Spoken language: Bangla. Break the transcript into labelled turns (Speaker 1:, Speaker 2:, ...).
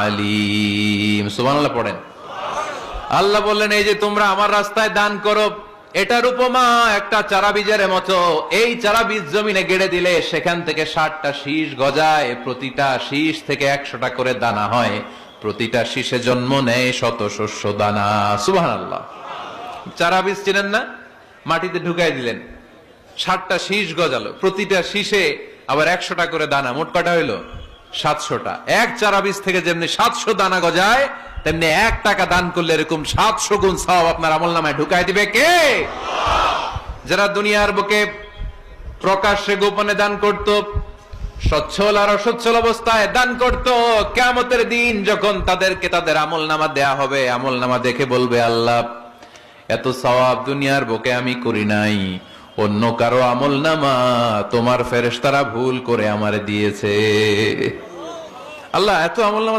Speaker 1: আলীম। সুবহানাল্লাহ পড়েন। আল্লাহ বললেন, এই যে তোমরা আমার রাস্তায় দান করো, এটার উপমা একটা চারা বীজের মতো। এই চারা বীজ জমিনে গেড়ে দিলে সেখান থেকে 60টা শীষ গজায়, প্রতিটা শীষ থেকে 100টা করে দানা হয়, প্রতিটা শীষে জন্ম নেয় শত শস্য দানা। সুবহানাল্লাহ। চারা বীজ চিনেন না? মাটিতে ঢুকাই দিলেন, 60টা শীষ গজালো, প্রতিটা শীষে আবার 100টা করে দানা, মোট কটা হইলো? 700টা। এক চারা বীজ থেকে যেমনি 700 দানা গজায়, তেমনি 1 টাকা দান করলে এরকম 700 গুণ সওয়াব আপনার আমলনামায় ঢুকাই দিবে কে? যারা দুনিয়ার বুকে প্রকাশ্যে গোপনে দান করত, সচ্ছল আর অসচ্ছল অবস্থায় দান করত, কিয়ামতের দিন যখন তাদেরকে তাদের আমলনামা দেয়া হবে, আমলনামা দেখে বলবে, আল্লাহ এত সওয়াব দুনিয়ার বুকে আমি করি নাই, অন্য কারো আমলনামা তোমার ফেরেশতারা ভুল করে আমারে দিয়েছে। আল্লাহ এত আমলনামা